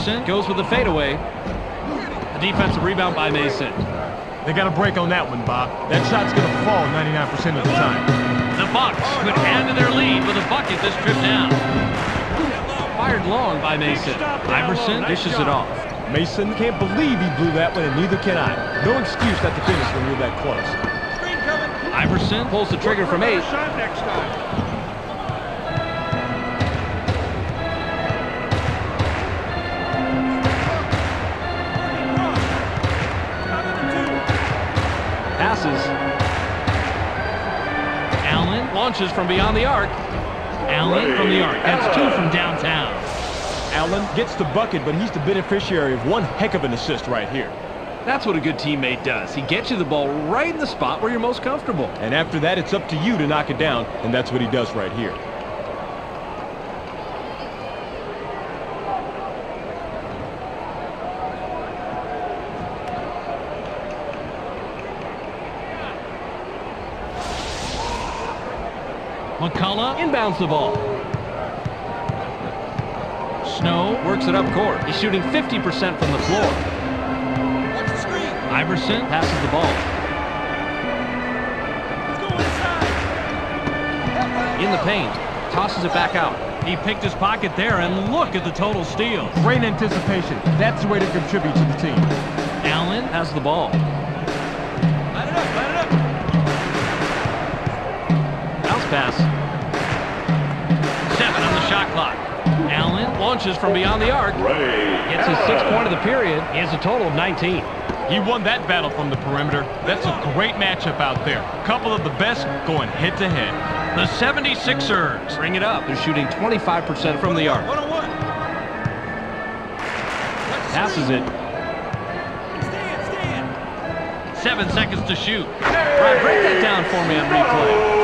Iverson goes with the fadeaway. A defensive rebound by Mason. They got a break on that one, Bob. That shot's going to fall 99% of the time. The Bucks could add to their lead with a bucket this trip down. Fired long by Mason. Iverson dishes it off. Mason can't believe he blew that one, and neither can I. No excuse not to finish when you're that close. Iverson pulls the trigger from 8. Passes. Allen launches from beyond the arc. Allen from the arc. That's 2 from downtown. Allen gets the bucket, but he's the beneficiary of one heck of an assist right here. That's what a good teammate does. He gets you the ball right in the spot where you're most comfortable. And after that, it's up to you to knock it down, and that's what he does right here. McCullough inbounds the ball. Snow works it up court. He's shooting 50% from the floor. Watch the screen. Iverson passes the ball. Let's go inside. In the paint. Tosses it back out. He picked his pocket there, and look at the total steal. Great anticipation. That's the way to contribute to the team. Allen has the ball. Light it up, light it up. Bounce pass. 7 on the shot clock. Allen launches from beyond the arc. Gets his 6th point of the period. He has a total of 19. He won that battle from the perimeter. That's a great matchup out there. A couple of the best going head-to-head. The 76ers bring it up. They're shooting 25% from the arc. One-on-one. Passes it. Stand. 7 seconds to shoot. Right, break that down for me on replay.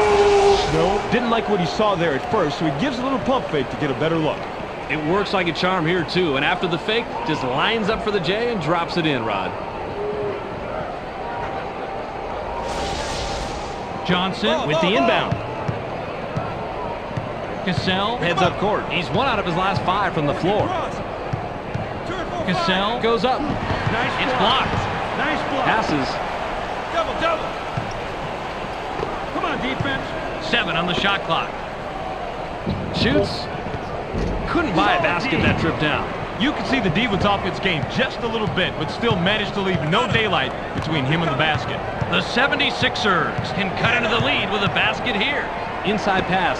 Snow didn't like what he saw there at first, so he gives a little pump fake to get a better look. It works like a charm here, too. And after the fake, just lines up for the J and drops it in, Rod. Johnson with the inbound. Cassell heads up court. He's 1 out of his last 5 from the floor. Cassell goes up. It's blocked. Nice block. Passes. Double. Come on, defense. 7 on the shot clock. Shoots. Couldn't buy a basket that trip down. You can see the D was off its game just a little bit, but still managed to leave no daylight between him and the basket. The 76ers can cut into the lead with a basket here. Inside pass.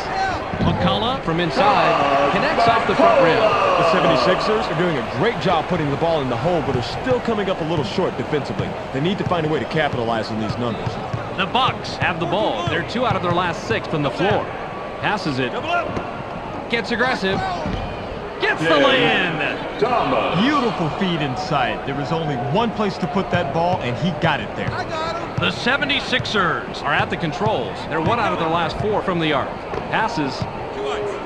McCullough from inside connects off the front rim. The 76ers are doing a great job putting the ball in the hole, but are still coming up a little short defensively. They need to find a way to capitalize on these numbers. The Bucks have the ball. They're 2 out of their last 6 from the floor. Passes it. Double up. Gets aggressive. Gets the lay-in. Beautiful feed inside. There was only one place to put that ball, and he got it there. I got him. The 76ers are at the controls. They're 1 out of their last 4 from the arc. Passes.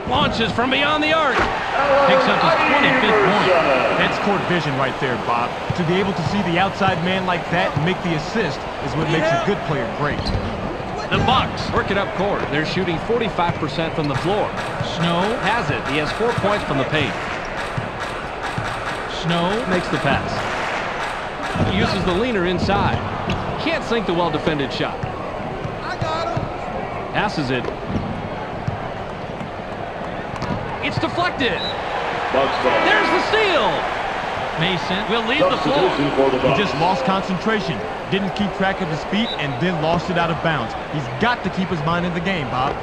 Launches from beyond the arc. Picks up his 25th point. That's court vision right there, Bob. To be able to see the outside man like that and make the assist is what makes a good player great. The Bucks work it up court. They're shooting 45% from the floor. Snow has it. He has 4 points from the paint. Snow makes the pass. He uses the leaner inside. Can't sink the well-defended shot. I got him. Passes it. It's deflected. There's the steal. Mason will lead the floor. He just lost concentration, didn't keep track of his feet, and then lost it out of bounds. He's got to keep his mind in the game, Bob.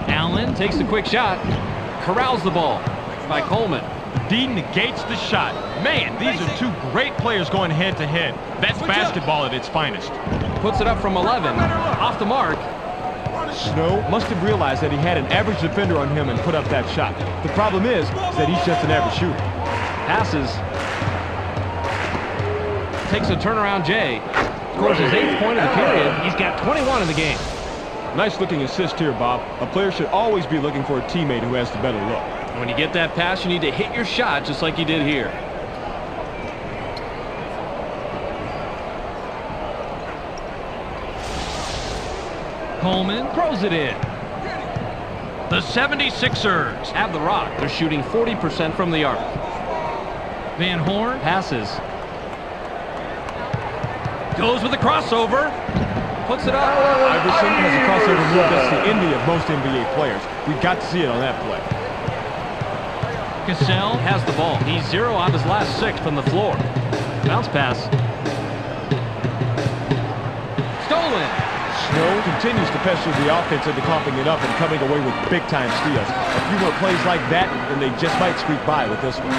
Allen takes a quick shot. Corrals the ball by Coleman. D negates the shot. Man, these are 2 great players going head-to-head. That's basketball at its finest. Puts it up from 11. Off the mark. Snow must have realized that he had an average defender on him and put up that shot. The problem is that he's just an average shooter. Passes. Takes a turnaround J. Scores his 8th point of the period. He's got 21 in the game. Nice looking assist here, Bob. A player should always be looking for a teammate who has the better look. When you get that pass, you need to hit your shot just like you did here. Coleman throws it in. The 76ers have the rock. They're shooting 40% from the arc. Van Horn passes. Goes with the crossover. Puts it up. Iverson has a crossover move that's the envy of most NBA players. We got to see it on that play. Cassell has the ball. He's 0 on his last 6 from the floor. Bounce pass. Stolen. Snow continues to pester the offense into coughing it up and coming away with big-time steals. A few more plays like that, and they just might squeak by with this one.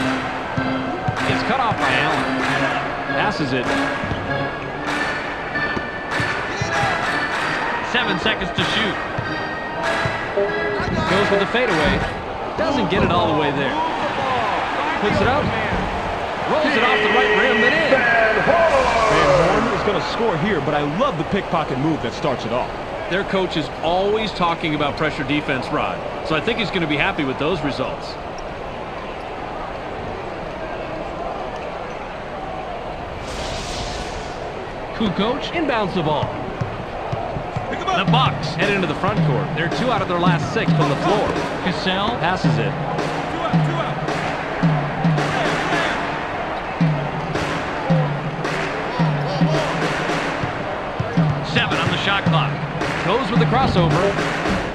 It's cut off by Allen. Passes it. 7 seconds to shoot. Goes with the fadeaway. Doesn't get it all the way there. Puts it up. Rolls it off the right rim and in. Van Horn is going to score here, but I love the pickpocket move that starts it off. Their coach is always talking about pressure defense, Rod. So I think he's going to be happy with those results. Kukoc inbounds the ball. The Bucks head into the front court. They're 2 out of their last 6 from the floor. Cassell passes it. 7 on the shot clock. Goes with the crossover.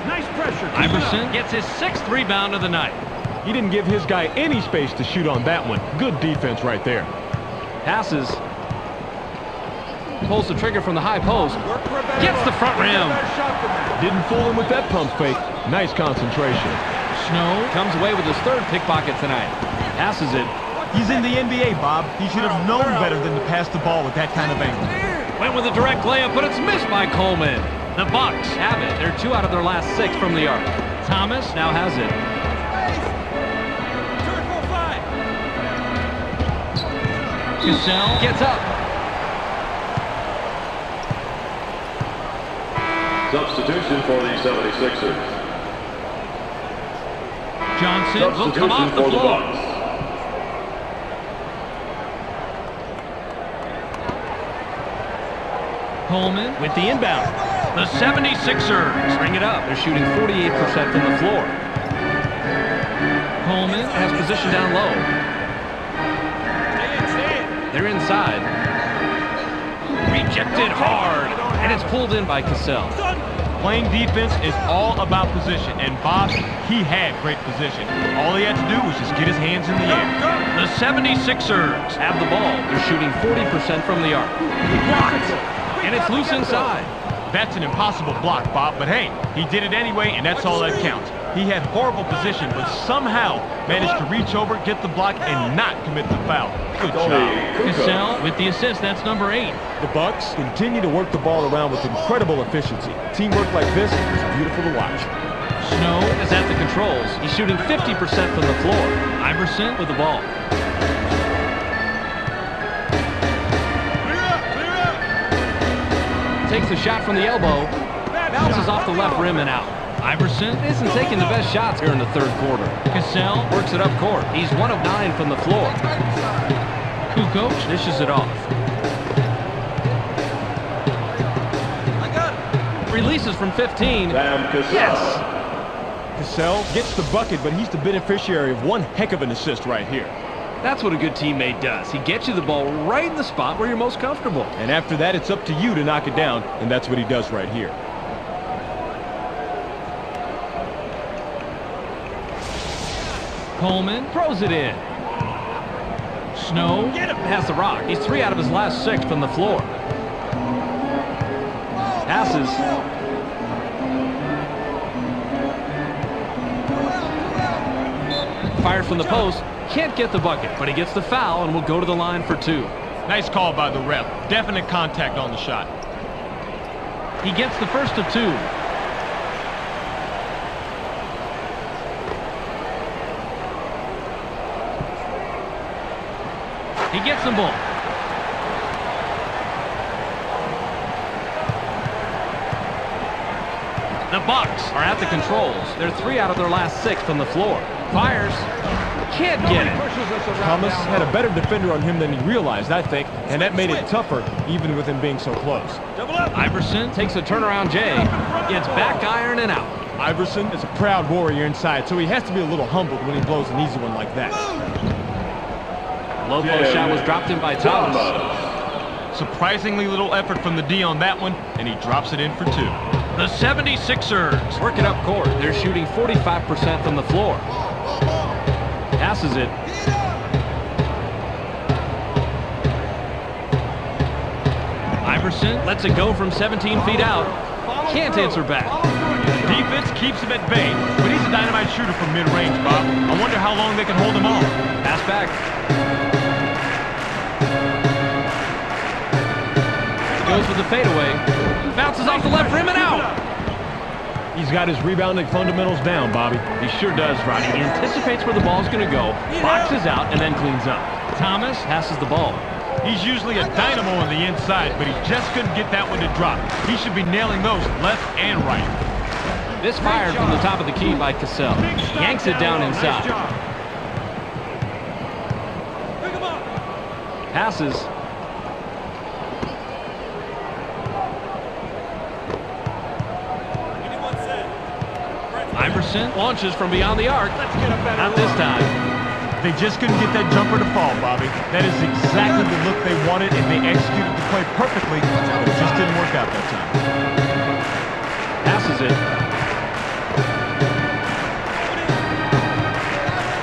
Nice pressure. Iverson gets his 6th rebound of the night. He didn't give his guy any space to shoot on that one. Good defense right there. Passes. Pulls the trigger from the high post. Gets the front rim. Didn't fool him with that pump fake. Nice concentration. Snow comes away with his 3rd pickpocket tonight. Passes it. He's in the NBA, Bob. He should have known better than to pass the ball with that kind of angle. Went with a direct layup, but it's missed by Coleman. The Bucks have it. They're 2 out of their last 6 from the arc. Thomas now has it. 2-4-5. Cassell gets up. Substitution for the 76ers. Johnson will come Substitution off the for the floor. Bucks. Coleman with the inbound. The 76ers bring it up. They're shooting 48% from the floor. Coleman has position down low. They're inside. Rejected hard. And it's pulled in by Cassell. Playing defense is all about position, and Bob, he had great position. All he had to do was just get his hands in the air. The 76ers have the ball. They're shooting 40% from the arc. Blocked. And it's loose inside. That's an impossible block, Bob, but hey, he did it anyway, and that's all that counts. He had horrible position, but somehow managed to reach over, get the block, and not commit the foul. Good job. Cassell with the assist. That's number 8. The Bucks continue to work the ball around with incredible efficiency. Teamwork like this is beautiful to watch. Snow is at the controls. He's shooting 50% from the floor. Iverson with the ball. Takes the shot from the elbow. Bounces off the left rim and out. Iverson isn't taking the best shots here in the 3rd quarter. Cassell works it up court. He's 1 of 9 from the floor. Kukoc dishes it off. Releases from 15. Yes. Cassell gets the bucket, but he's the beneficiary of one heck of an assist right here. That's what a good teammate does. He gets you the ball right in the spot where you're most comfortable. And after that, it's up to you to knock it down, and that's what he does right here. Coleman throws it in. Snow has the rock. He's 3 out of his last 6 from the floor. Passes. Fired from the post. Can't get the bucket, but he gets the foul and will go to the line for 2. Nice call by the ref. Definite contact on the shot. He gets the first of 2. He gets them both. The Bucks are at the controls. They're 3 out of their last 6 from the floor. Fires. Can't get it. Thomas had a better defender on him than he realized, I think, and that made it tougher, even with him being so close. Iverson takes a turnaround J. Gets back iron and out. Iverson is a proud warrior inside, so he has to be a little humbled when he blows an easy one like that. Low post shot was dropped in by Thomas. Surprisingly little effort from the D on that one, and he drops it in for 2. The 76ers work it up court. They're shooting 45% from the floor. Passes it. Iverson lets it go from 17 feet out. Can't answer back. Defense keeps him at bay, but he's a dynamite shooter from mid-range, Bob. I wonder how long they can hold him off. Pass back. Goes with the fadeaway. Bounces off the left rim and out. He's got his rebounding fundamentals down, Bobby. He sure does, Roddy. He anticipates where the ball's going to go, boxes out, and then cleans up. Thomas passes the ball. He's usually a dynamo on the inside, but he just couldn't get that one to drop. He should be nailing those left and right. Misfired from the top of the key by Cassell. Yanks it down inside. Passes. Iverson launches from beyond the arc. Not this time. They just couldn't get that jumper to fall, Bobby. That is exactly the look they wanted, and they executed the play perfectly, but it just didn't work out that time. Passes it.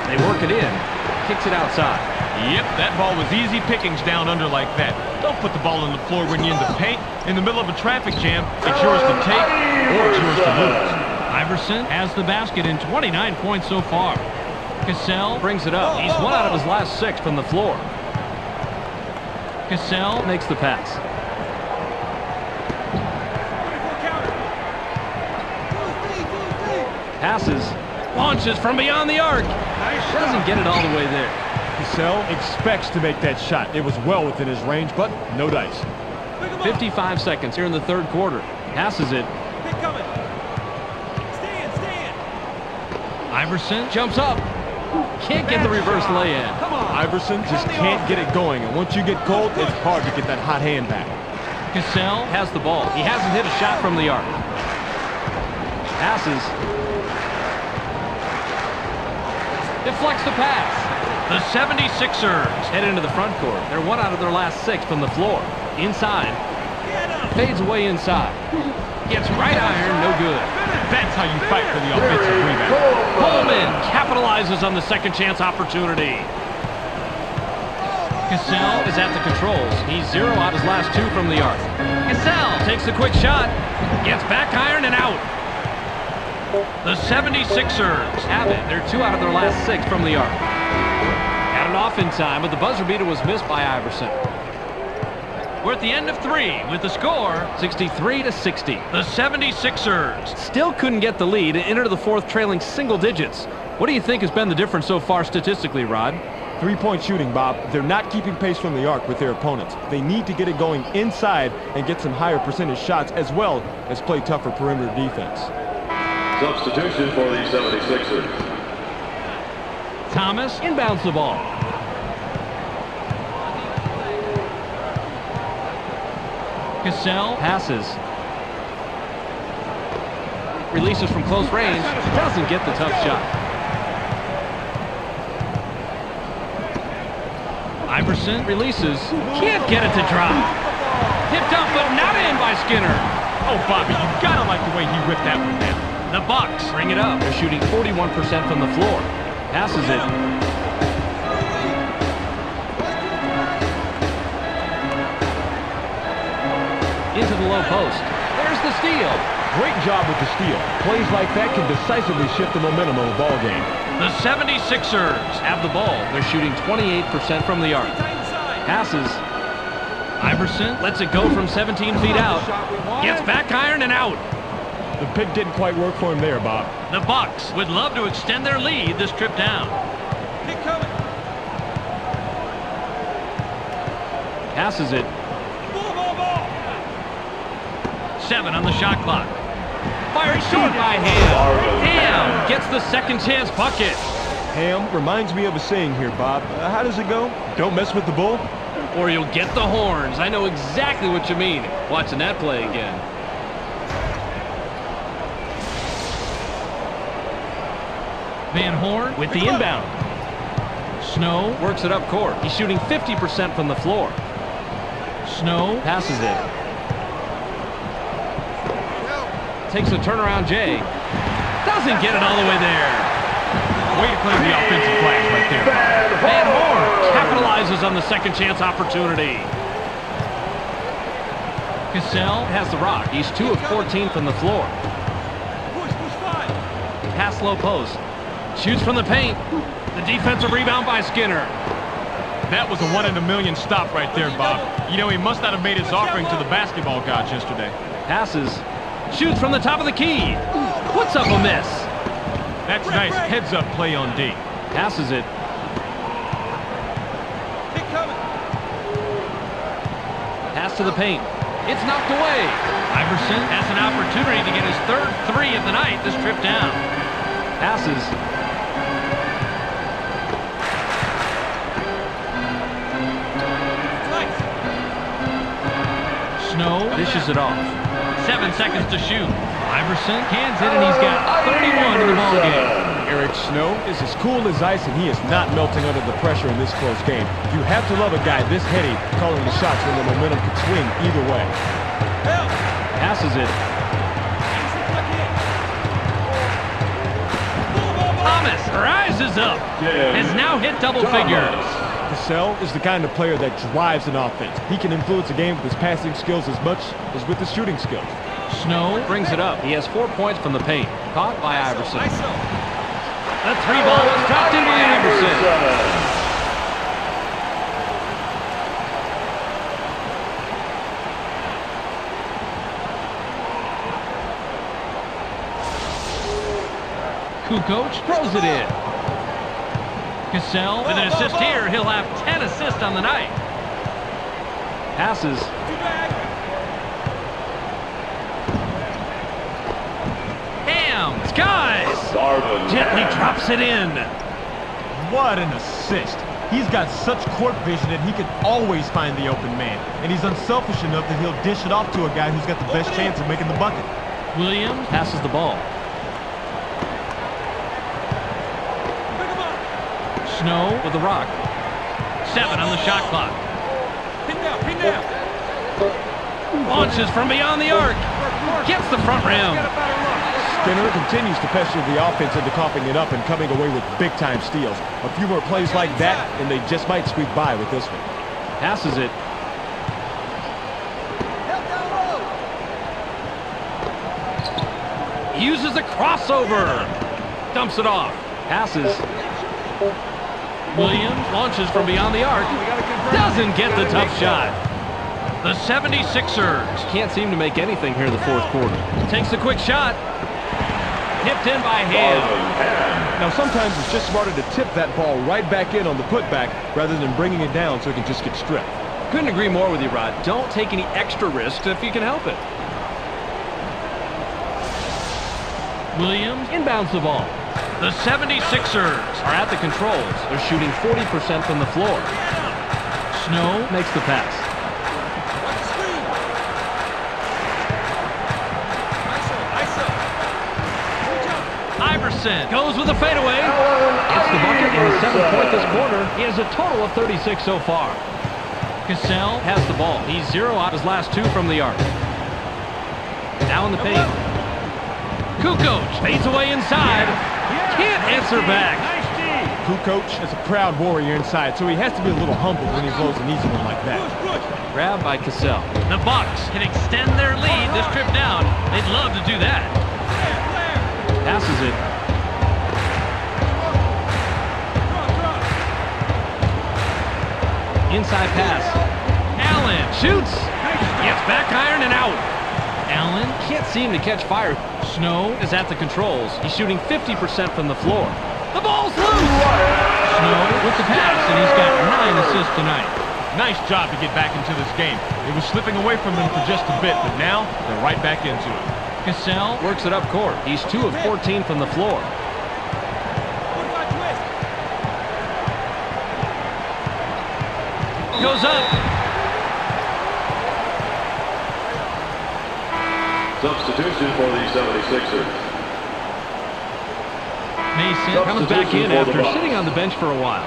They work it in. Kicks it outside. Yep, that ball was easy pickings down under like that. Don't put the ball on the floor when you're in the paint. In the middle of a traffic jam, it's yours to take or it's yours to lose. Iverson has the basket in 29 points so far. Cassell brings it up. He's 1 out of his last 6 from the floor. Cassell makes the pass. Passes. Launches from beyond the arc. Doesn't get it all the way there. Cassell expects to make that shot. It was well within his range, but no dice. 55 seconds here in the third quarter. Passes it. Iverson jumps up. Can't get the reverse lay-in. Iverson just can't get it going, and once you get cold, it's hard to get that hot hand back. Cassell has the ball. He hasn't hit a shot from the arc. Passes. Deflects the pass. The 76ers head into the front court. They're 1 out of their last 6 from the floor. Inside. Fades away inside. Gets right iron, no good. That's how you fight for the offensive rebound. Coleman capitalizes on the second chance opportunity. Cassell is at the controls. He's 0 out his last 2 from the arc. Cassell takes the quick shot. Gets back iron and out. The 76ers have it. They're 2 out of their last 6 from the arc. Got it off in time, but the buzzer beater was missed by Iverson. We're at the end of 3 with the score 63-60. The 76ers still couldn't get the lead and enter the fourth trailing single digits. What do you think has been the difference so far statistically, Rod? 3-point shooting, Bob. They're not keeping pace from the arc with their opponents. They need to get it going inside and get some higher percentage shots as well as play tougher perimeter defense. Substitution for the 76ers. Thomas inbounds the ball. Cassell passes. Releases from close range. Doesn't get the tough shot. Iverson releases. Can't get it to drop. Tipped up, but not in by Skinner. Oh, Bobby, you gotta like the way he whipped that one down. The Bucks bring it up. They're shooting 41% from the floor. Passes it. Into the low post. There's the steal. Great job with the steal. Plays like that can decisively shift the momentum of a ball game. The 76ers have the ball. They're shooting 28% from the arc. Passes. Iverson lets it go from 17 feet out. Gets back iron and out. The pick didn't quite work for him there, Bob. The Bucks would love to extend their lead this trip down. Keep coming. Passes it. Ball. 7 on the shot clock. Fired short by Ham. Ham gets the second chance bucket. Ham reminds me of a saying here, Bob. How does it go? Don't mess with the bull? Or you'll get the horns. I know exactly what you mean watching that play again. Van Horn with the inbound. Snow works it up court. He's shooting 50% from the floor. Snow passes it. Takes a turnaround Jay. Doesn't get it all the way there. Way to claim the offensive flags right there. Van Horn capitalizes on the second chance opportunity. Cassell has the rock. He's 2 of 14 from the floor. Push 5. Pass low post. Shoots from the paint. The defensive rebound by Skinner. That was a 1 in a million stop right there, Bob. You know, he must not have made his offering to the basketball gods yesterday. Passes. Shoots from the top of the key. Puts up a miss. That's nice heads-up play on D. Passes it. Keep coming. Pass to the paint. It's knocked away. Iverson has an opportunity to get his third 3 of the night this trip down. Passes. Snow dishes it off. 7 seconds to shoot. Iverson hands it, and he's got 31 in the ball game. Eric Snow is as cool as ice, and he is not melting under the pressure in this close game. You have to love a guy this heady calling the shots when the momentum could swing either way. Passes it. Thomas rises up. Has now hit double figures. Cassell is the kind of player that drives an offense. He can influence a game with his passing skills as much as with his shooting skills. Snow brings it up. He has 4 points from the paint. Caught by Iverson. The 3 ball was dropped in by Iverson. Kukoc throws it in. Cassell with an assist here. He'll have 10 assists on the night. Passes. Skies gently drops it in. What an assist. He's got such court vision that he can always find the open man. And he's unselfish enough that he'll dish it off to a guy who's got the best chance of making the bucket. Williams passes the ball. Snow with the rock. 7 on the shot clock. Pin down. Launches from beyond the arc. Gets the front rim. Skinner continues to pester the offense into coughing it up and coming away with big-time steals. A few more plays like that, and they just might squeak by with this one. Passes it. Uses a crossover. Dumps it off. Passes. Williams launches from beyond the arc. Doesn't get the tough shot. The 76ers can't seem to make anything here in the fourth quarter. Takes a quick shot. Tipped in by Ham. Now, sometimes it's just smarter to tip that ball right back in on the putback rather than bringing it down so it can just get stripped. Couldn't agree more with you, Rod. Don't take any extra risks if you can help it. Williams inbounds the ball. The 76ers are at the controls. They're shooting 40% from the floor. Snow makes the pass. Iverson goes with a fadeaway. Gets the bucket and his 7th point this quarter. He has a total of 36 so far. Cassell has the ball. He's 0 out his last 2 from the arc. Now in the paint. Kukoc fades away inside. Can't answer back. Kukoc is a proud warrior inside, so he has to be a little humble when he blows an easy one like that. Grabbed by Cassell. The Bucks can extend their lead this trip down. They'd love to do that. Passes it. Inside pass. Allen shoots. Gets back iron and out. Allen can't seem to catch fire. Snow is at the controls. He's shooting 50% from the floor. The ball's loose. Snow with the pass, and he's got 9 assists tonight. Nice job to get back into this game. It was slipping away from them for just a bit, but now they're right back into it. Cassell works it up court. He's 2 of 14 from the floor. Goes up. Substitution for the 76ers. Mason comes back in after sitting on the bench for a while.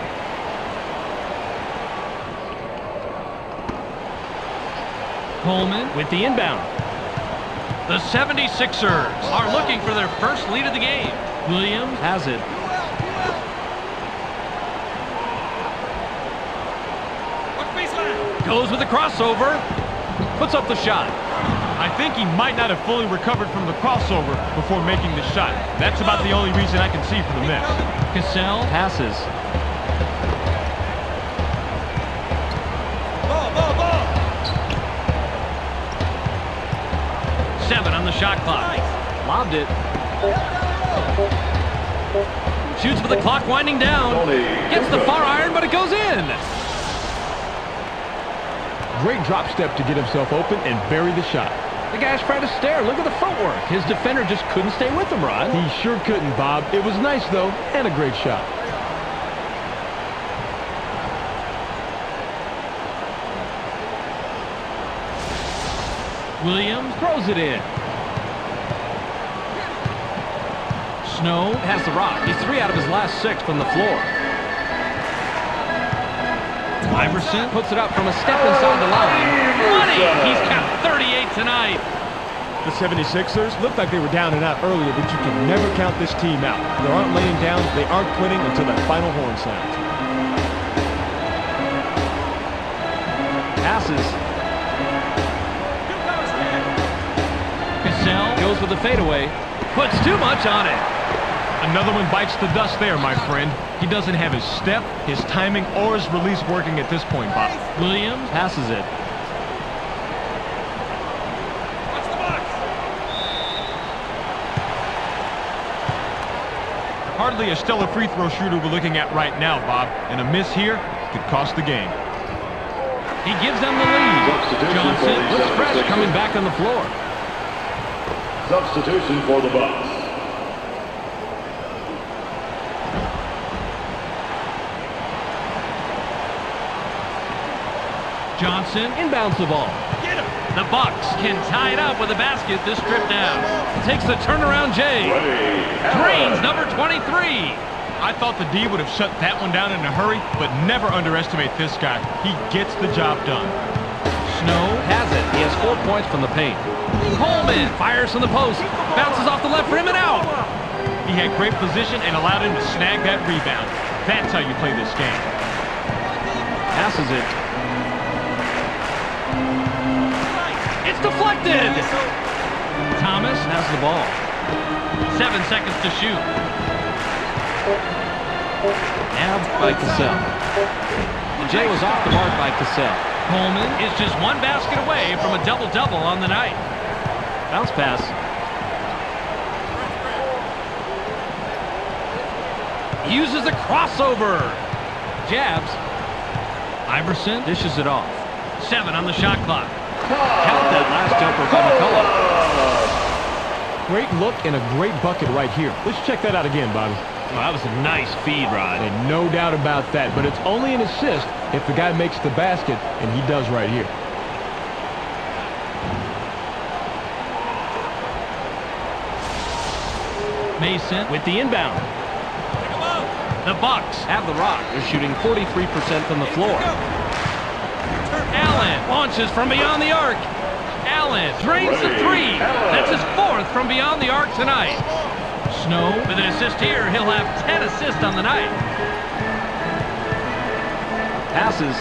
Coleman with the inbound. The 76ers are looking for their first lead of the game. Williams has it. Goes with the crossover. Puts up the shot. I think he might not have fully recovered from the crossover before making the shot. That's about the only reason I can see for the miss. Cassell passes. Ball. 7 on the shot clock. Lobbed it. Shoots with the clock winding down. Gets the far iron, but it goes in. Great drop step to get himself open and bury the shot. The guy's trying to stare. Look at the footwork. His defender just couldn't stay with him, Rod. He sure couldn't, Bob. It was nice, though, and a great shot. Williams throws it in. Snow has the rock. He's 3 out of his last 6 from the floor. Iverson puts it up from a step inside the line. Money! He's got 38 tonight. The 76ers looked like they were down and out earlier, but you can never count this team out. They aren't laying down. They aren't quitting until that final horn sounds. Passes. Cassell goes with the fadeaway. Puts too much on it. Another one bites the dust there, my friend. He doesn't have his step, his timing, or his release working at this point, Bob. Williams passes it. Watch the box. Hardly a stellar free throw shooter we're looking at right now, Bob. And a miss here could cost the game. He gives them the lead. Johnson looks fresh coming back on the floor. Substitution for the Bucks. Johnson inbounds the ball. Get him. The Bucks can tie it up with a basket this trip down. Takes the turnaround J. Drains number 23. I thought the D would have shut that one down in a hurry, but never underestimate this guy. He gets the job done. Snow has it. He has 4 points from the paint. Coleman fires from the post. Bounces off the left rim and out. He had great position and allowed him to snag that rebound. That's how you play this game. Passes it. It's deflected. Thomas has the ball. 7 seconds to shoot. Nabbed by Cassell. The J was off the mark by Cassell. Coleman is just 1 basket away from a double-double on the night. Bounce pass. Uses a crossover. Jabs. Iverson dishes it off. 7 on the shot clock. Count that last jumper by McCullough. Great look and a great bucket right here. Let's check that out again, Bobby. Well, that was a nice feed, Rod. And no doubt about that, but it's only an assist if the guy makes the basket, and he does right here. Mason with the inbound. The Bucks have the rock. They're shooting 43% from the floor. Allen launches from beyond the arc. Allen drains the 3. That's his 4th from beyond the arc tonight. Snow with an assist here. He'll have 10 assists on the night. Passes.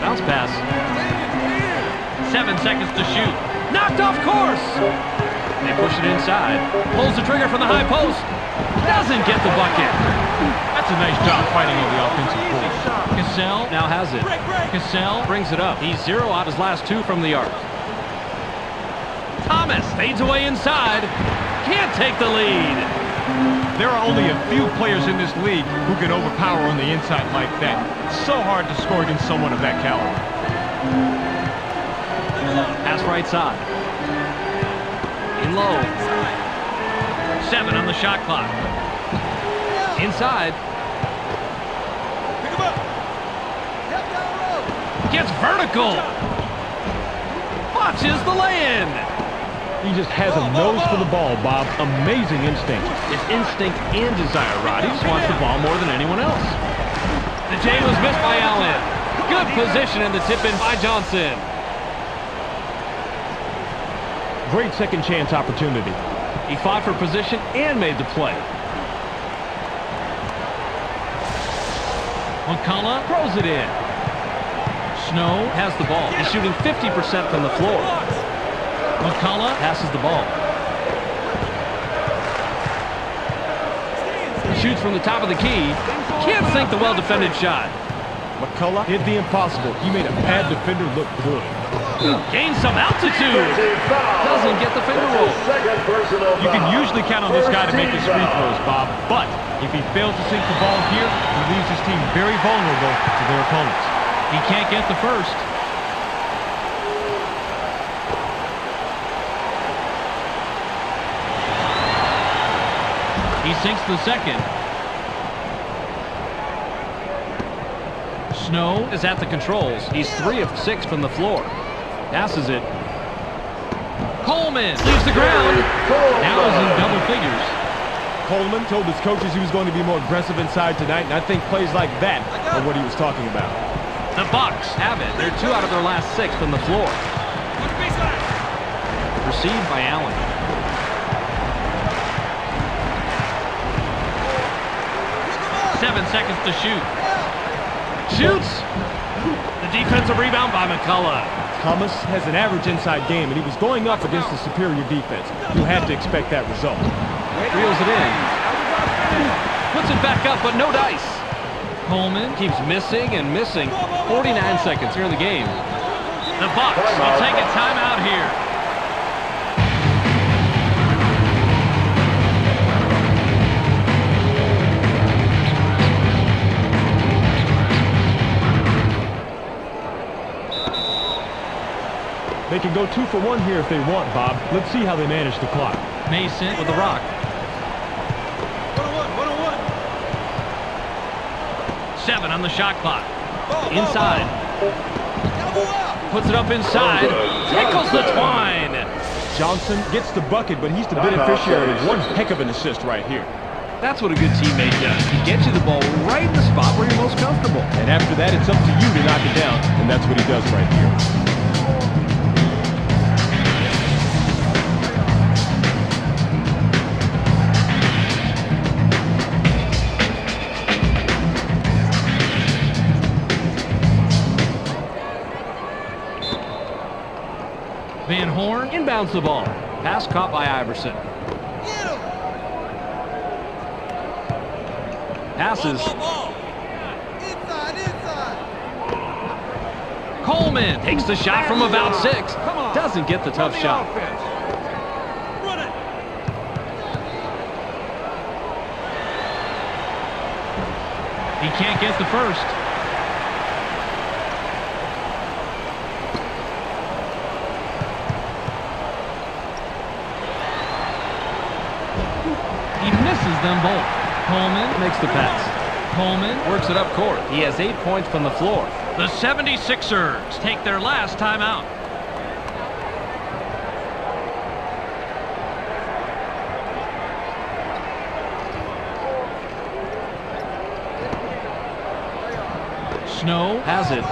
Bounce pass. 7 seconds to shoot. Knocked off course. They push it inside. Pulls the trigger from the high post. Doesn't get the bucket. That's a nice job fighting on the offensive board. Cassell now has it. Cassell brings it up. He's 0 out his last 2 from the arc. Thomas fades away inside. Can't take the lead. There are only a few players in this league who can overpower on the inside like that. It's so hard to score against someone of that caliber. Pass right side. In low. 7 on the shot clock. Inside. Pick him up. Gets vertical. Watches the lay-in. He just has a nose for the ball, Bob. Amazing instinct. It's instinct and desire, Rod. He just wants the ball more than anyone else. J was missed by Allen. Good position in the tip-in by Johnson. Great second chance opportunity. He fought for position and made the play. McCullough throws it in. Snow has the ball. He's shooting 50% from the floor. McCullough passes the ball. Shoots from the top of the key. Can't sink the well-defended shot. McCullough did the impossible. He made a bad defender look good. Gains some altitude. Doesn't get the finger roll. You can usually count on this guy to make his free throws, Bob, but if he fails to sink the ball here, he leaves his team very vulnerable to their opponents. He can't get the first. He sinks the second. Snow is at the controls. He's 3 of 6 from the floor. Passes it. Coleman leaves the ground. Now is in double figures. Coleman told his coaches he was going to be more aggressive inside tonight, and I think plays like that are what he was talking about. The Bucks have it. They're 2 out of their last 6 from the floor. Received by Allen. Seven seconds to shoot. Shoots. The defensive rebound by McCullough. Thomas has an average inside game, and he was going up against a superior defense. You had to expect that result. Reels it in. Puts it back up, but no dice. Coleman keeps missing and missing. 49 seconds here in the game. The Bucks will take a timeout here. They can go 2 for 1 here if they want, Bob. Let's see how they manage the clock. Mason with the rock. 7 on the shot clock. Inside. Puts it up inside. Tickles the twine. Johnson gets the bucket, but he's the beneficiary of one heck of an assist right here. That's what a good teammate does. He gets you the ball right in the spot where you're most comfortable. And after that, it's up to you to knock it down, and that's what he does right here. Van Horn inbounds the ball. Pass caught by Iverson. Passes. Coleman takes the shot from about 6. Doesn't get the tough shot. He can't get the first. He misses them both. Coleman makes the pass. Coleman works it up court. He has 8 points from the floor. The 76ers take their last timeout. Snow has it.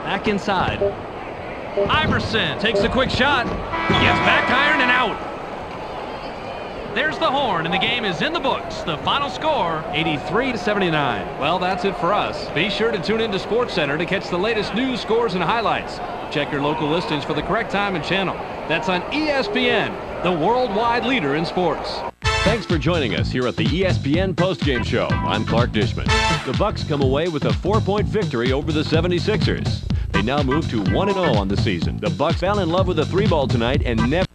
Back inside. Iverson takes a quick shot. Gets back iron and out. There's the horn, and the game is in the books. The final score, 83-79. Well, that's it for us. Be sure to tune into SportsCenter to catch the latest news, scores, and highlights. Check your local listings for the correct time and channel. That's on ESPN, the worldwide leader in sports. Thanks for joining us here at the ESPN postgame show. I'm Clark Dishman. The Bucks come away with a 4-point victory over the 76ers. They now move to 1-0 on the season. The Bucks fell in love with the 3-ball tonight and never